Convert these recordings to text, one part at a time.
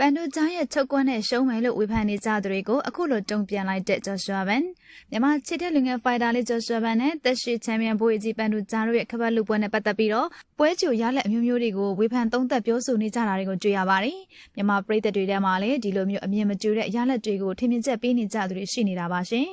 ပန်ဒူဂျာရဲ့ချုပ်ကွန်းနဲ့ရှုံးမယ်လို့ဝေဖန်နေကြသူတွေကိုအခုလိုတုံ့ပြန်လိုက်တဲ့ဂျော့ရှွာဘန်မြန်မာချစ်တဲ့လူငယ်ဖိုင်တာလေးဂျော့ရှွာဘန်နဲ့တက်ရှိချန်ပီယံဘိုးကြီးပန်ဒူဂျာတို့ရဲ့ခပတ်လူပွဲနဲ့ပတ်သက်ပြီးတော့ပွဲကြိုရလက်အမျိုးမျိုးတွေကိုဝေဖန်သုံးသပ်ပြောဆိုနေကြတာတွေကိုတွေ့ရပါတယ်မြန်မာပရိသတ်တွေထဲမှာလည်းဒီလိုမျိုးအမြင်မကျတဲ့ရလက်တွေကိုထင်မြင်ချက်ပေးနေကြသူတွေရှိနေတာပါရှင်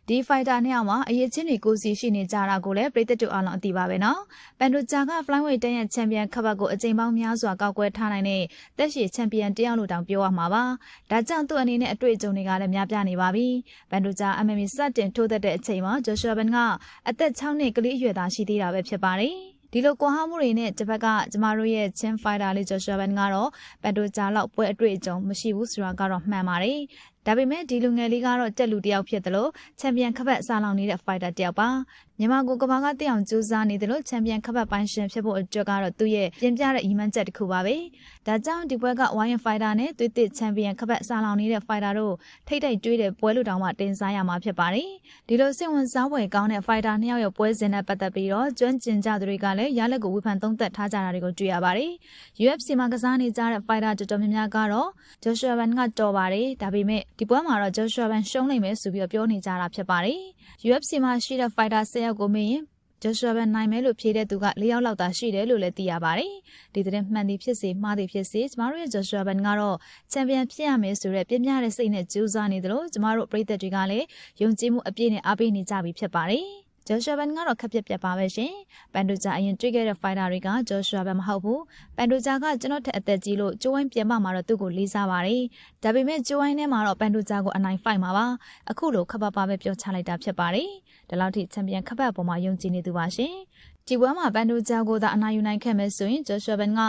ဒီဖိုင်တာနှစ်ယောက်မှာအရေးချင်းတွေကိုစီရှိနေကြတာကိုလည်းပရိသတ်တို့အားလုံးအသိပါပဲနော်ပန်ဒူဂျာက flyweight တန်းရဲ့ချန်ပီယံခပတ်ကိုအကြိမ်ပေါင်းများစွာကောက်ကွဲထားနိုင်တဲ့တက်ရှိချန်ပီယံတယောက်လို့တောင်ပြောရမှာပါဒါကြောင့်သူ့အနေနဲ့အတွေ့အကြုံတွေကလည်းများပြားနေပါပြီ။ဘန်ဒူဂျာ MMA စတင်ထိုးသက်တဲ့အချိန်မှာဂျိုရှွာဘန်ကအသက်6နှစ်ကလေးအရွယ်သားရှိသေးတာပဲဖြစ်ပါတယ်။ဒီလိုကွာဟမှုတွေနဲ့တစ်ဖက်ကကျမတို့ရဲ့ချင်းဖိုင်တာလေးဂျိုရှွာဘန်ကတော့ဘန်ဒူဂျာလောက်ပွဲအတွေ့အကြုံမရှိဘူးဆိုတာကတော့မှန်ပါတယ်။ဒါပေမဲ့ဒီလူငယ်လေးကတော့တက်လူတယောက်ဖြစ်တယ်လို့ချန်ပီယံခပတ်စားလောင်နေတဲ့ဖိုင်တာတယောက်ပါမြန်မာကိုကမ္ဘာကတက်အောင်ကြိုးစားနေတယ်လို့ချန်ပီယံခပတ်ပိုင်ရှင်ဖြစ်ဖို့အတွက်ကတော့သူ့ရဲ့ပြင်ပြတဲ့ရည်မှန်းချက်တစ်ခုပါပဲဒါကြောင့်ဒီပွဲကဝိုင်းဖိုင်တာနဲ့သွေးသစ်ချန်ပီယံခပတ်စားလောင်နေတဲ့ဖိုင်တာတို့ထိတ်ထိတ်တွေးတဲ့ပွဲလူတောင်မှတင်စားရမှာဖြစ်ပါတယ်ဒီလိုစိတ်ဝင်စားဖွယ်ကောင်းတဲ့ဖိုင်တာနှစ်ယောက်ရဲ့ပွဲစဉ်နဲ့ပတ်သက်ပြီးတော့ကျွမ်းကျင်ကြသူတွေကလည်းရလက်ကိုဝေဖန်သုံးသပ်ထားကြတာတွေကိုတွေ့ရပါတယ် UFC မှာကစားနေကြတဲ့ဖိုင်တာတော်တော်များများကတော့ဂျိုရှွာဘန်ကတော်ပါတယ်ဒါပေမဲ့ဒီပွဲမှာတော့ဂျိုရှွာဘန်ရှုံးနိုင်မယ်ဆိုပြီးပြောနေကြတာဖြစ်ပါတယ် UFC မှာရှိတဲ့ fighter 10ယောက်ကိုမေးရင်ဂျိုရှွာဘန်နိုင်မယ်လို့ဖြေတဲ့သူက4ယောက်လောက်သာရှိတယ်လို့လည်းသိရပါတယ်ဒီသတင်းမှန်သည်ဖြစ်စေမှားသည်ဖြစ်စေကျမတို့ရဲ့ဂျိုရှွာဘန်ကတော့ချန်ပီယံဖြစ်ရမယ်ဆိုတဲ့ပြင်းပြတဲ့စိတ်နဲ့ကြိုးစားနေသလိုကျမတို့ပရိသတ်တွေကလည်းယုံကြည်မှုအပြည့်နဲ့အားပေးနေကြပြီဖြစ်ပါတယ်ဂျိုရှွာဘန်ကတော့ခက်ပြက်ပါပဲရှင်ပန်ဒူဂျာအရင်တွေ့ခဲ့တဲ့ဖိုင်တာတွေကဂျိုရှွာဘန်မဟုတ်ဘူးပန်ဒူဂျာကကျွန်တော်ထက်အသက်ကြီးလို့ကျိုးဝိုင်းပြန်မှာတော့သူ့ကိုလေးစားပါတယ်ဒါပေမဲ့ကျိုးဝိုင်းထဲမှာတော့ပန်ဒူဂျာကိုအနိုင်ဖိုက်မှာပါအခုလိုခပ်ပါပဲပြောချလိုက်တာဖြစ်ပါတယ်ဒီလောက်ထိချန်ပီယံခပ်ပတ်ပေါ်မှာယုံကြည်နေသူပါရှင်ဒီပွဲမှာပန်ဒူဂျာကိုသာအနိုင်ယူနိုင်ခဲ့မယ်ဆိုရင်ဂျိုရှွာဘန်က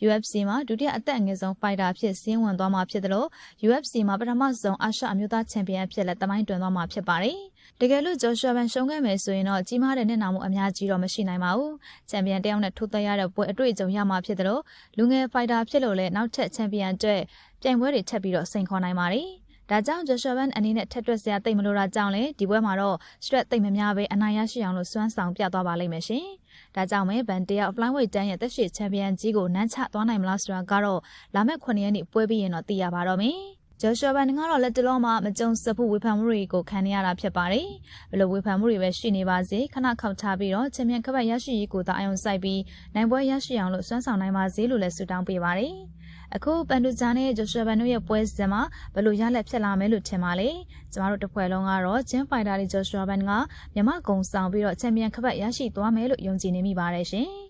UFC မှာဒုတိယအသက်အငယ်ဆုံးဖိုင်တာဖြစ်စင်းဝင်သွားမှာဖြစ်တယ်လို့ UFC မှာပထမဆုံးအာရှအမျိုးသားချန်ပီယံဖြစ်လက်သမိုင်းတွင်သွားမှာဖြစ်ပါတယ်တကယ်လို့ဂျိုရှွာဘန်ရှုံးခဲ့မယ်ဆိုရင်တော့ကြီးမားတဲ့နစ်နာမှုအများကြီးတော့မရှိနိုင်ပါဘူးချန်ပီယံတယောက်နဲ့ထိုးသက်ရတဲ့ပွဲအတွေ့အကြုံရမှာဖြစ်တယ်လို့လူငယ်ဖိုင်တာဖြစ်လို့လည်းနောက်ထပ်ချန်ပီယံအတွက်ပြိုင်ပွဲတွေထပ်ပြီးတော့စိန်ခေါ်နိုင်ပါတယ်ဒါကြောင့်ဂျိုရှွာဘန်အနေနဲ့ထက်တွက်စရာတိတ်မလို့တာကြောင့်လေဒီပွဲမှာတော့ stress တိတ်မများပဲအနိုင်ရရှိအောင်လို့စွမ်းဆောင်ပြသွားပါလိမ့်မယ်ရှင်။ဒါကြောင့်ပဲဘန်တယောက် flyweight တန်းရဲ့သက်ရှိချန်ပီယံကြီးကိုနန်းချသွားနိုင်မလားဆိုတာကတော့လာမယ့်9ရက်နေ့ပွဲပြီးရင်တော့သိရပါတော့မယ်။ဂျိုရှွာဘန်ကတော့လက်တလုံးမှာမကြုံစဖူးဝေဖန်မှုတွေကိုခံနေရတာဖြစ်ပါတယ်။ဘယ်လိုဝေဖန်မှုတွေပဲရှိနေပါစေခဏခောက်ထားပြီးတော့ချန်ပီယံခပတ်ရရှိရေးကိုသာအယုံစိုက်ပြီးနိုင်ပွဲရရှိအောင်လို့စွမ်းဆောင်နိုင်ပါစေလို့လည်းဆုတောင်းပေးပါတယ်။အခုပန်ဒူဂျာနဲ့ဂျိုရှွာဘန်တို့ရဲ့ပွဲစဉ်မှာဘယ်လိုရလက်ဖြစ်လာမယ်လို့ထင်ပါလဲကျမတို့တစ်ဖွဲ့လုံးကတော့ချင်းဖိုင်တာလေးဂျိုရှွာဘန်ကမြမကုံဆောင်ပြီးတော့ချန်ပီယံခပတ်ရရှိသွားမယ်လို့ယုံကြည်နေမိပါတယ်ရှင်